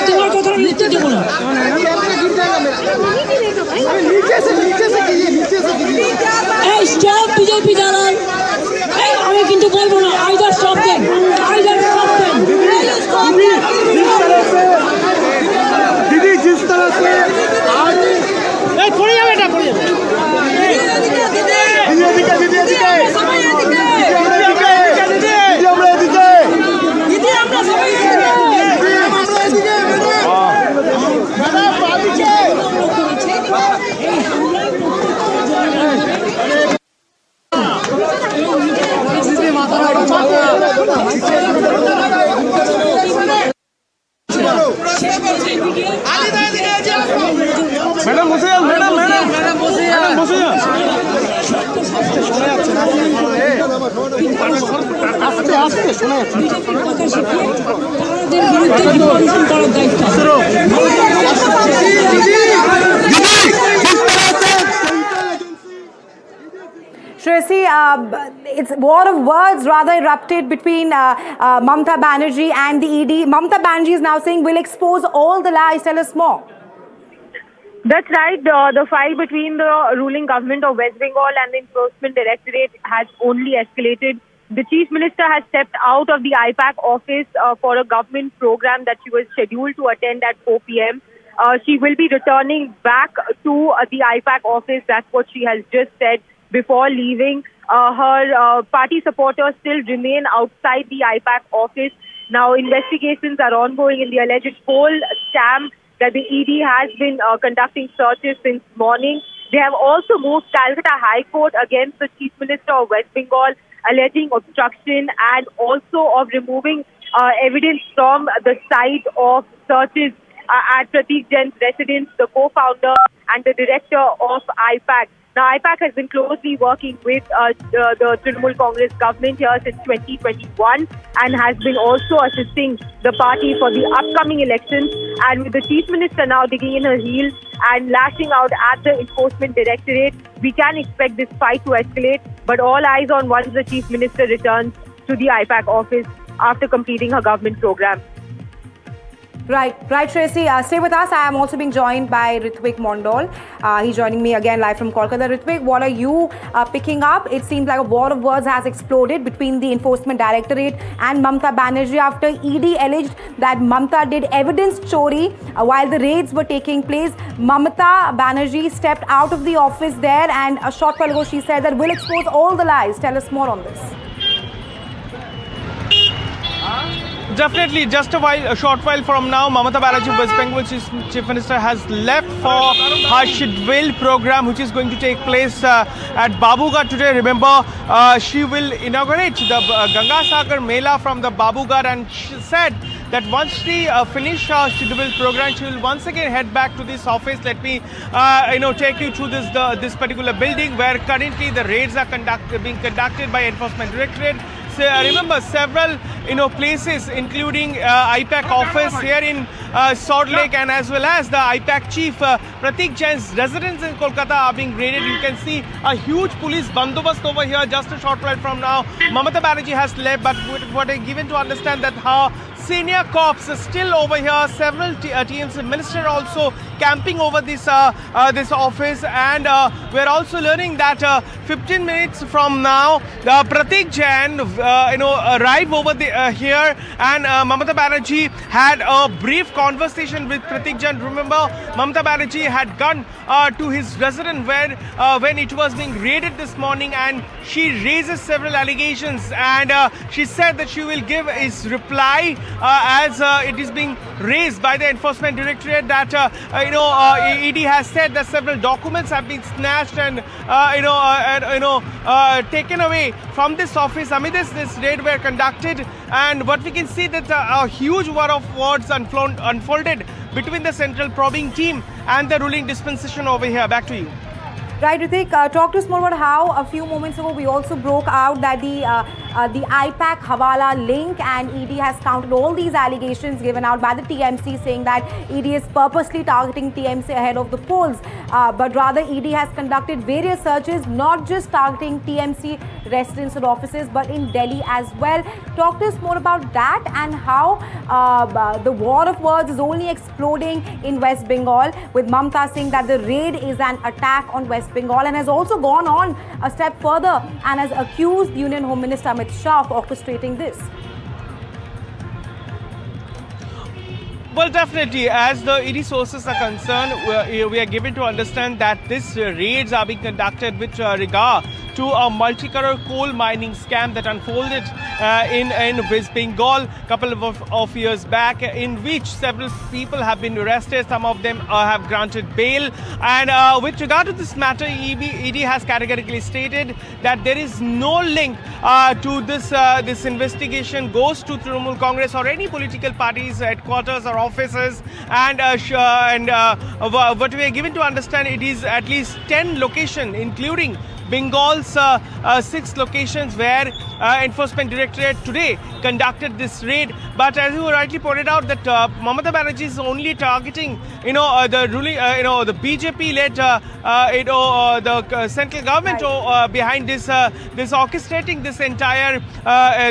তোমার কথা লিখতে দেবো না। এই স্টপ বিজেপি দালাল, আমি কিন্তু বলবো না। Either stop then, either stop then. दीदी जिस तरह से पड़े जाবে এটা পড়ে যাবে। ম্যাডাম বসে যান, ম্যাডাম বসে যান, বসে যান। আস্তে আস্তে শোনা Shresi, it's war of words rather erupted between Mamata Banerjee and the ED. Mamata Banerjee is now saying we'll expose all the lies. Tell us more. That's right. The fight between the ruling government of West Bengal and the Enforcement Directorate has only escalated. The Chief Minister has stepped out of the IPAC office for a government program that she was scheduled to attend at 4 p.m. She will be returning back to the IPAC office. That's what she has just said before leaving. Her party supporters still remain outside the IPAC office. Now, investigations are ongoing in the alleged coal scam that the ED has been conducting searches since morning. They have also moved Calcutta High Court against the Chief Minister of West Bengal, alleging obstruction and also of removing evidence from the site of searches at Pratik Jain's residence, the co-founder and the director of IPAC. Now, IPAC has been closely working with the Trinamool Congress government here since 2021 and has been also assisting the party for the upcoming elections. And with the Chief Minister now digging in her heels and lashing out at the Enforcement Directorate, we can expect this fight to escalate. But all eyes on once the Chief Minister returns to the IPAC office after completing her government program. Right, Shresi. Stay with us. I am also being joined by Ritwik Mondal. He's joining me again live from Kolkata. Ritwik, what are you picking up? It seems like a war of words has exploded between the Enforcement Directorate and Mamata Banerjee after ED alleged that Mamata did evidence chori while the raids were taking place. Mamata Banerjee stepped out of the office there, and a short while ago she said that we'll expose all the lies. Tell us more on this. Definitely, just a short while from now, Mamata Banerjee, West Bengal Chief Minister, has left for her scheduled program, which is going to take place at Babughat today. Remember, she will inaugurate the Ganga Sagar Mela from the Babughat, and she said that once she finish her scheduled program, she will once again head back to this office. Let me, take you through this particular building where currently the raids are being conducted by Enforcement Directorate. So, remember, several places, including IPAC office here in Salt Lake, and as well as the IPAC chief Pratik Jain's residence in Kolkata are being raided. You can see a huge police bandobast over here. Just a short while from now, Mamata Banerjee has left, but what I given to understand that her senior cops are still over here. Several TMC minister also camping over this office, and we're also learning that 15 minutes from now, Pratik Jain arrive over here, and Mamata Banerjee had a brief conversation with Pratik Jain. Remember, Mamata Banerjee had gone to his residence when it was being raided this morning, and she raises several allegations, and she said that she will give his reply as it is being raised by the Enforcement Directorate that ED has said that several documents have been snatched and taken away from this office amid this raid were conducted, and what we can see that a huge war of words unfolded between the central probing team and the ruling dispensation over here. Back to you. Right, Ritwik, talk to us more about how a few moments ago we also broke out that the the IPAC Hawala link, and ED has countered all these allegations given out by the TMC, saying that ED is purposely targeting TMC ahead of the polls. But rather, ED has conducted various searches, not just targeting TMC residents or offices, but in Delhi as well. Talk to us more about that and how the war of words is only exploding in West Bengal, with Mamata saying that the raid is an attack on West Bengal, and has also gone on a step further and has accused Union Home Minister Amit Shah of orchestrating this. Well, definitely, as the ED sources are concerned, we are given to understand that these raids are being conducted with regard to a multi-crore coal mining scam that unfolded in West Bengal a couple of years back, in which several people have been arrested. Some of them have granted bail. And with regard to this matter, ED has categorically stated that there is no link to this investigation goes to Trinamool Congress or any political party's headquarters or offices. And what we are given to understand, it is at least 10 locations, including Bengal's 6 locations where Enforcement Directorate today conducted this raid. But as you rightly pointed out, that Mamata Banerjee is only targeting, the ruling, the BJP-led, the central government behind this orchestrating this entire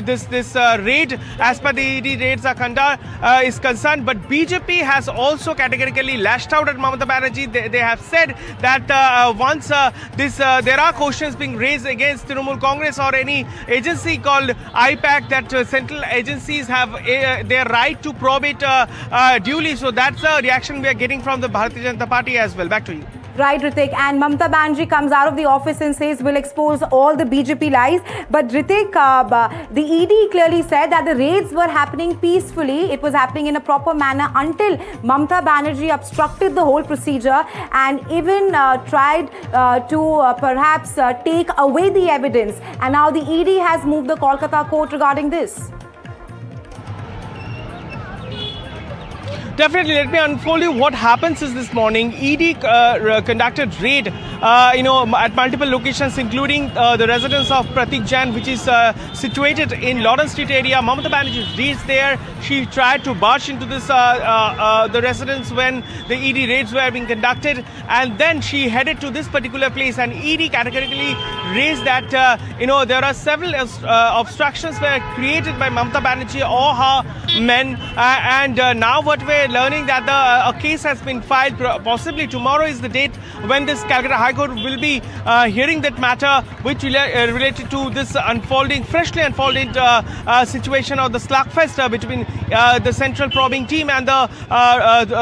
this raid, as per the ED raids is concerned. But BJP has also categorically lashed out at Mamata Banerjee. They have said that once there are questions being raised against Trinamool Congress or any agency called IPAC, that central agencies have their right to probe it duly. So that's the reaction we are getting from the Bharatiya Janata Party as well. Back to you. Right, Ritik. And Mamata Banerjee comes out of the office and says we'll expose all the BJP lies. But Ritik, the ED clearly said that the raids were happening peacefully. It was happening in a proper manner until Mamata Banerjee obstructed the whole procedure and even tried to perhaps take away the evidence. And now the ED has moved the Kolkata court regarding this. Definitely, let me unfold you what happens is this morning. ED conducted raid, at multiple locations, including the residence of Pratik Jain, which is situated in Lawrence Street area. Mamata Banerjee reached there. She tried to barge into this the residence when the ED raids were being conducted, and then she headed to this particular place. And ED categorically raised that there are several obstructions were created by Mamata Banerjee or her men, and now what we're learning that a case has been filed. Possibly tomorrow is the date when this Calcutta High Court will be hearing that matter, which related to this freshly unfolded situation of the slugfest between the central probing team and the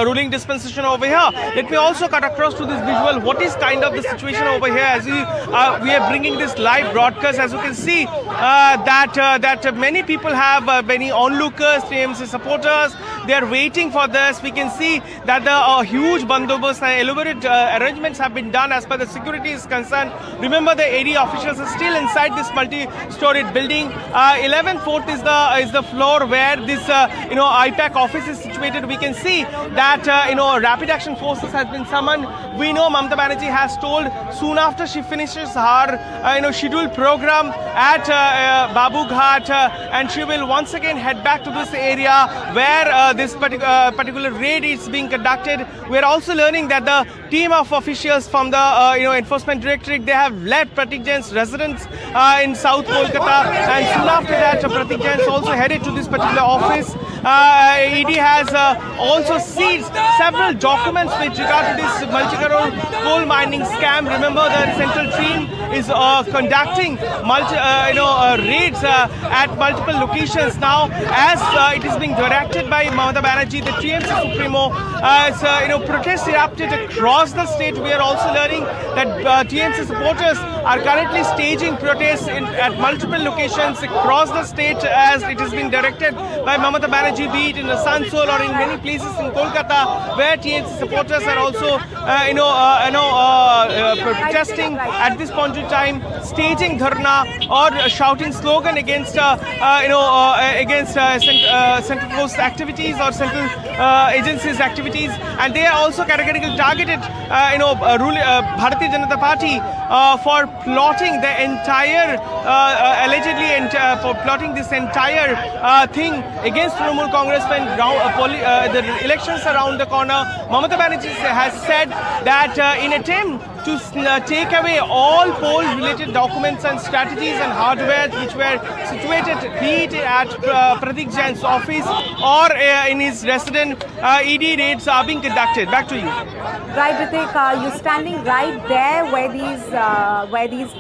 ruling dispensation over here. Let me also cut across to this visual. What is kind of the situation over here as we are bringing this live broadcast? As you can see, that many people have many onlookers, TMC supporters. They are waiting for this. We can see that the huge bandobast and elaborate arrangements have been done as per the security is concerned. Remember, the AD officials are still inside this multi-storied building. 11th floor is the floor where this IPAC office is situated. We can see that rapid action forces has been summoned. We know Mamata Banerjee has told soon after she finishes her scheduled program at Babu Ghat, and she will once again head back to this area where this particular raid is being conducted. We are also learning that the team of officials from the Enforcement Directorate, they have left Pratik Jain's residence in South Kolkata, and soon after that Pratik Jain also headed to this particular office. ED has also seized several documents with regard to this multi-crore coal mining scam. Remember, the central team is conducting raids at multiple locations now, as it is being directed by Mamata Banerjee, the TMC Supremo. Protests erupted across the state. We are also learning that TMC supporters are currently staging protests at multiple locations across the state, as it is being directed by Mamata Banerjee, be it in Asansol or in many places in Kolkata, where TMC supporters are also protesting at this point in time, staging dharna or shouting slogan against Central Coast activity. activities or central agencies' activities, and they are also categorically targeted, Bharatiya Janata Party for plotting the entire, allegedly, for plotting this entire thing against Trinamool Congress when the elections are around the corner. Mamata Banerjee has said that in attempt to take away all poll-related documents and strategies and hardware which were situated, be it at Pratik Jain's office or in his residence, ED raids are being conducted. Back to you. Right, Ritik, you're standing right there where these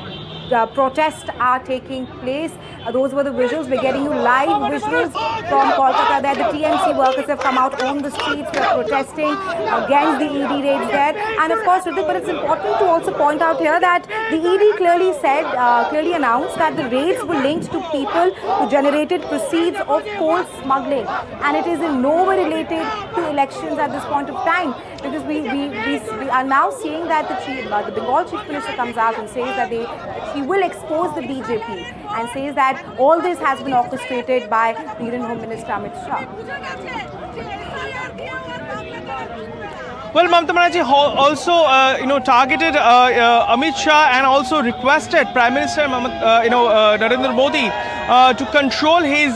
protests are taking place. Those were the visuals. We're getting you live visuals from Kolkata there. The TMC workers have come out on the streets. They're protesting against the ED raids there. And of course, Ritik, but it's important to also point out here that the ED clearly announced that the raids were linked to people who generated proceeds of coal smuggling. And it is in no way related to elections at this point of time. Because we are now seeing that the Bengal Chief Minister comes out and says that he will expose the BJP and says that all this has been orchestrated by the Union Home Minister Amit Shah. Well, Mamata Banerjee also, targeted Amit Shah and also requested Prime Minister Narendra Modi to control his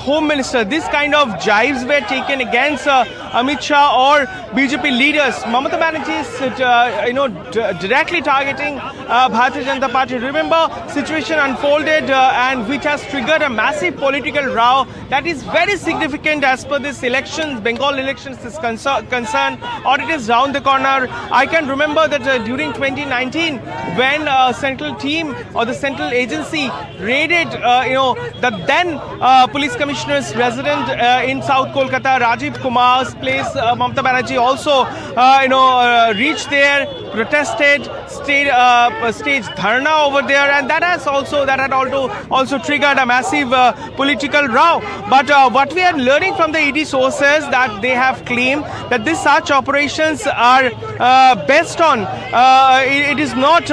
Home Minister. This kind of jibes were taken against Amit Shah or BJP leaders. Mamata Banerjee is, directly targeting Bharatiya Janata Party. Remember, situation unfolded and which has triggered a massive political row that is very significant as per this elections, Bengal elections is concerned, or it is round the corner. I can remember that during 2019, when central team or the central agency raided, the then police commissioner's resident in South Kolkata, Rajiv Kumar's place, Mamata Banerjee also, reached there, protested, staged dharna over there, and that had also triggered a massive political row. But what we are learning from the ED sources that they have claimed that these such operations are based on it is not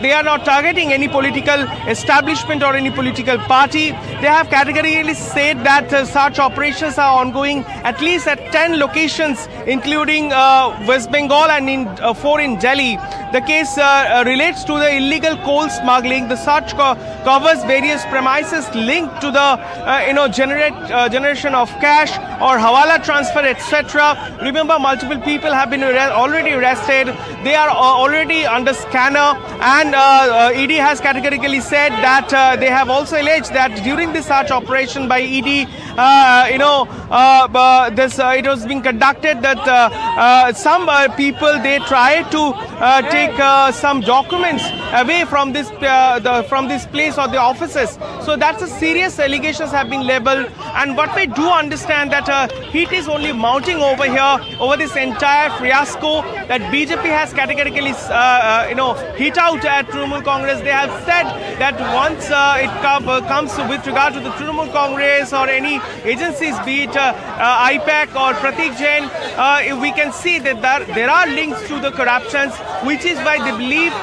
they are not targeting any political establishment or any political party. They have categorically said that such operations are ongoing at least at 10 locations, including West Bengal and 4 in Delhi. The case relates to the illegal coal smuggling. The search covers various premises linked to the generation of cash or hawala transfer, etc. Remember, multiple people have been already arrested. They are already under scanner, and ED has categorically said that they have also alleged that during this search operation by ED, it was being conducted that some people, they tried to take some documents away from this place or the offices. So that's a serious allegations have been labelled, and what we do understand that heat is only mounting over here over this entire fiasco that BJP has categorically hit out at Trinamool Congress. They have said that once it comes with regard to the Trinamool Congress or any agencies, be it IPAC or Pratik Jain, we can see that there are links to the corruptions, which is why they believe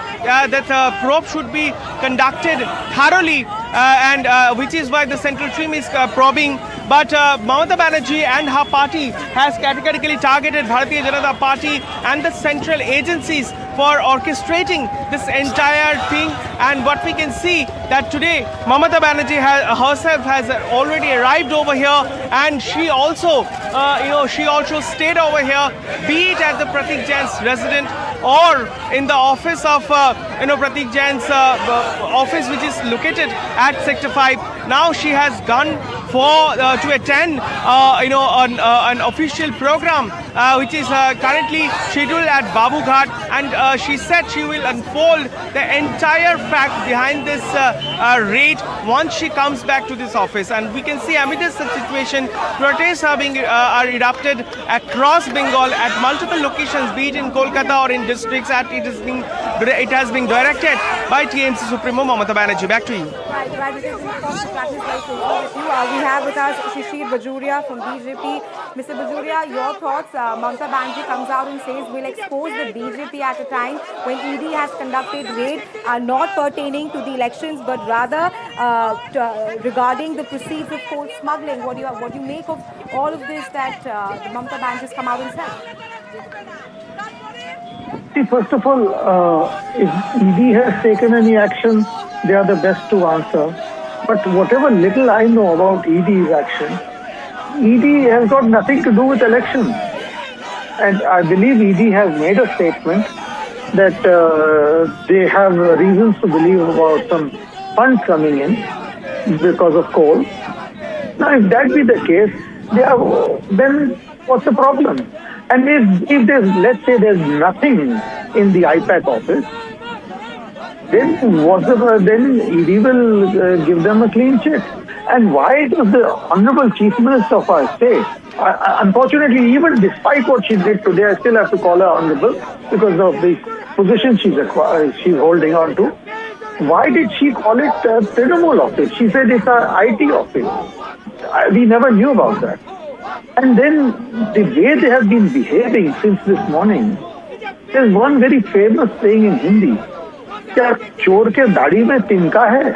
that probe should be conducted thoroughly, and which is why the central team is probing. But Mamata Banerjee and her party has categorically targeted Bharatiya Janata Party and the central agencies for orchestrating this entire thing. And what we can see that today Mamata Banerjee herself has already arrived over here, and she also stayed over here, be it at the Pratik Jain's residence or in the office of Pratik Jain's office, which is located at Sector 5. Now she has gone to attend an official program which is currently scheduled at Babu Ghat, and she said she will unfold the entire fact behind this raid once she comes back to this office. And we can see amid this situation, protests are erupted across Bengal at multiple locations, be it in Kolkata or in districts. It is being it has been directed by TMC Supremo Mamata Banerjee. Back to you. Right, it is of course to practice very closely with you. We have with us Shishir Bajoria from BJP. Mr. Bajoria, your thoughts? Mamata Banerjee comes out and says we'll expose the BJP at a time when ED has conducted raid not pertaining to the elections but rather regarding the proceeds of coal smuggling. What do you make of all of this that Mamata Banerjee has come out and said? See, first of all, if ED has taken any action, they are the best to answer. But whatever little I know about ED's action, ED has got nothing to do with elections. And I believe ED has made a statement that they have reasons to believe about some funds coming in because of coal. Now, if that be the case, then what's the problem? And if there's, let's say there's nothing in the IPAC office, then then ED will give them a clean check. And why does the Honorable Chief Minister of our state, unfortunately, even despite what she did today, I still have to call her honorable because of the position she's holding on to. Why did she call it Trinamool office? She said it's our IT office. We never knew about that. And then the way they have been behaving since this morning, there's one very famous saying in Hindi, क्या चोर के दाढ़ी में तिनका है?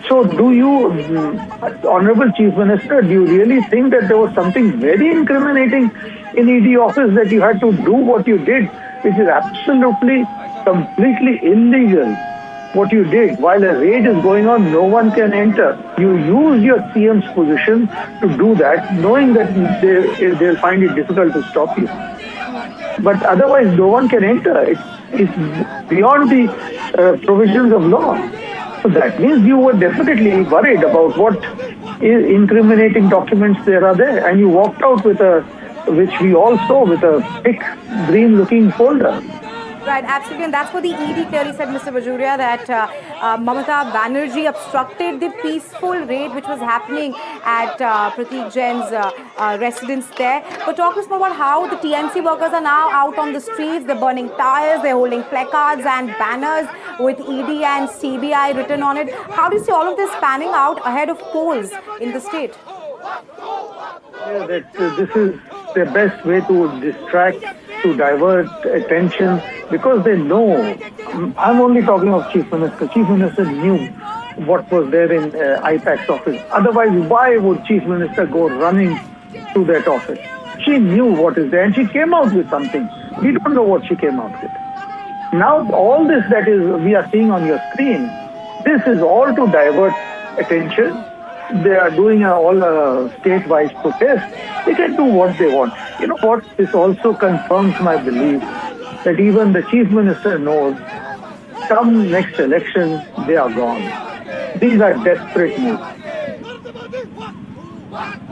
So do you, Honorable Chief Minister, do you really think that there was something very incriminating in ED office that you had to do what you did, which is absolutely, completely illegal? What you did while a raid is going on, no one can enter. You use your CM's position to do that, knowing that they'll find it difficult to stop you. But otherwise, no one can enter. It's beyond the provisions of law. So that means you were definitely worried about what incriminating documents there are there, and you walked out with which we all saw, with a thick green-looking folder. Right, absolutely, and that's what the ED clearly said, Mr. Bajoria, that Mamata Banerjee obstructed the peaceful raid which was happening at Pratik Jain's residence there. But talk to us more about how the TMC workers are now out on the streets. They're burning tires, they're holding placards and banners with ED and CBI written on it. How do you see all of this panning out ahead of polls in the state? Yeah, this is the best way to distract, to divert attention, because they know. I'm only talking of Chief Minister. Chief Minister knew what was there in IPAC's office. Otherwise, why would Chief Minister go running to that office? She knew what is there and she came out with something. We don't know what she came out with. Now, all this that we are seeing on your screen, this is all to divert attention. They are doing all state-wise protest. They can do what they want. You know what? This also confirms my belief that even the Chief Minister knows come next election, they are gone. These are desperate moves.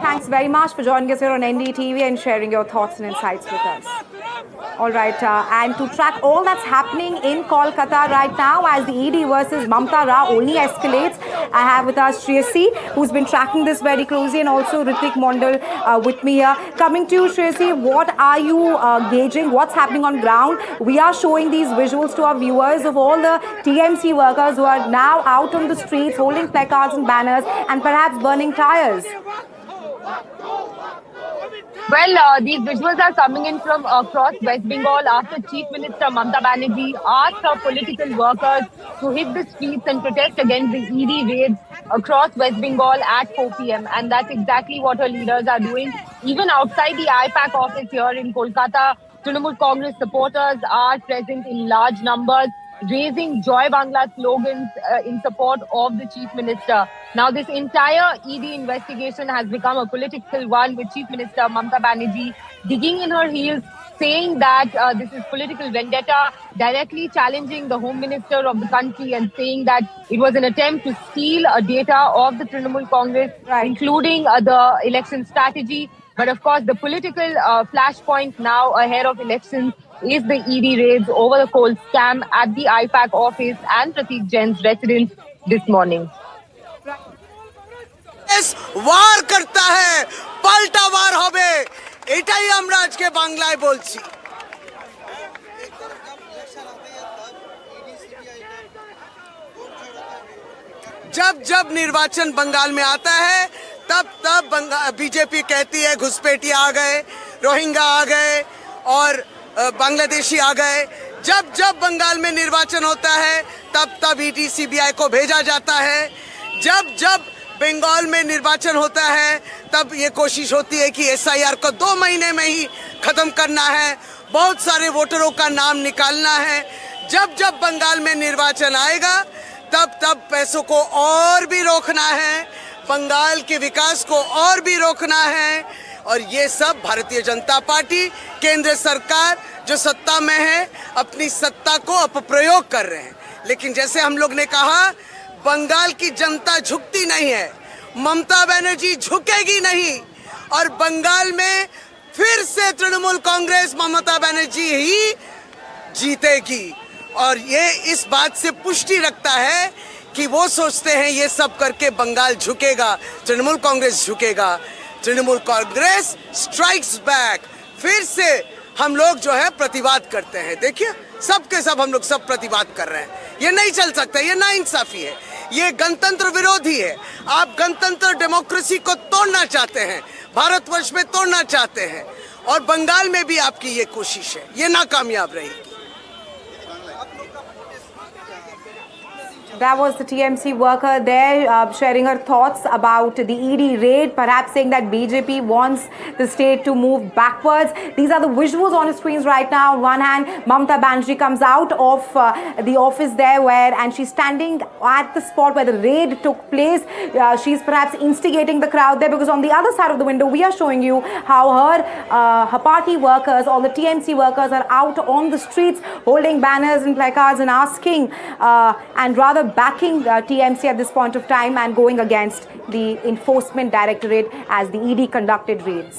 Thanks very much for joining us here on NDTV and sharing your thoughts and insights with us. All right, and to track all that's happening in Kolkata right now as the ED versus Mamata Rao only escalates, I have with us Shreyasi, who's been tracking this very closely, and also Ritwik Mondal with me here. Coming to you, Shreyasi, what are you gauging? What's happening on ground? We are showing these visuals to our viewers of all the TMC workers who are now out on the streets holding placards and banners and perhaps burning tires. Well, these visuals are coming in from across West Bengal after Chief Minister Mamata Banerjee asked her political workers to hit the streets and protest against the ED raids across West Bengal at 4 p.m. And that's exactly what her leaders are doing. Even outside the IPAC office here in Kolkata, Trinamool Congress supporters are present in large numbers, raising Joy Bangla slogans in support of the Chief Minister. Now, this entire ED investigation has become a political one, with Chief Minister Mamata Banerjee digging in her heels, saying that this is political vendetta, directly challenging the Home Minister of the country and saying that it was an attempt to steal data of the Trinamool Congress, including the election strategy. But of course, the political flashpoint now ahead of elections is the ED raids over the coal scam at the IPAC office and Pratik Jain's residence this morning. ওয়ার করতা है পাল্টা war হবে এটাই আমরা আজকে বাংলায় বলছি जब जब निर्वाचन बंगाल में आता है तब तब बीजेपी कहती है घुसपैठिए आ गए, रोहिंग्या आ गए और बांग्लादेशी आ गए। जब जब बंगाल में निर्वाचन होता है तब तब ईडी सीबीआई को भेजा जाता है। जब जब बंगाल में निर्वाचन होता है तब ये कोशिश होती है कि एसआईआर को 2 महीने में ही खत्म करना है, बहुत सारे वोटरों का नाम निकालना है। जब जब बंगाल में निर्वाचन आएगा तब तब पैसों को और भी रोकना है, बंगाल के विकास को और भी रोकना है। और ये सब भारतीय जनता पार्टी, केंद्र सरकार जो सत्ता में है, अपनी सत्ता को अपप्रयोग कर रहे हैं। लेकिन जैसे हम लोग ने कहा, बंगाल की जनता झुकती नहीं है, ममता बनर्जी झुकेगी नहीं और बंगाल में फिर से तृणमूल कांग्रेस ममता बनर्जी ही जीतेगी। और ये इस बात से पुष्टि रखता है कि वो सोचते हैं ये सब करके बंगाल झुकेगा, तृणमूल कांग्रेस झुकेगा। Trinamool Congress strikes back. फिर से हम लोग जो है प्रतिवाद करते हैं। देखिए सबके सब हम लोग सब प्रतिवाद कर रहे हैं। ये नहीं चल सकता, ये नाइंसाफी है, ये गणतंत्र विरोधी है। आप गणतंत्र डेमोक्रेसी को तोड़ना चाहते हैं, भारतवर्ष में तोड़ना चाहते हैं और बंगाल में भी आपकी ये कोशिश है, ये नाकामयाब रहेगी। That was the TMC worker there sharing her thoughts about the ED raid, perhaps saying that BJP wants the state to move backwards. These are the visuals on the screens right now. On one hand, Mamata Banerjee comes out of the office there and she's standing at the spot where the raid took place. She's perhaps instigating the crowd there, because on the other side of the window, we are showing you how her party workers, all the TMC workers are out on the streets holding banners and placards and asking and rather backing TMC at this point of time and going against the Enforcement Directorate as the ED conducted raids.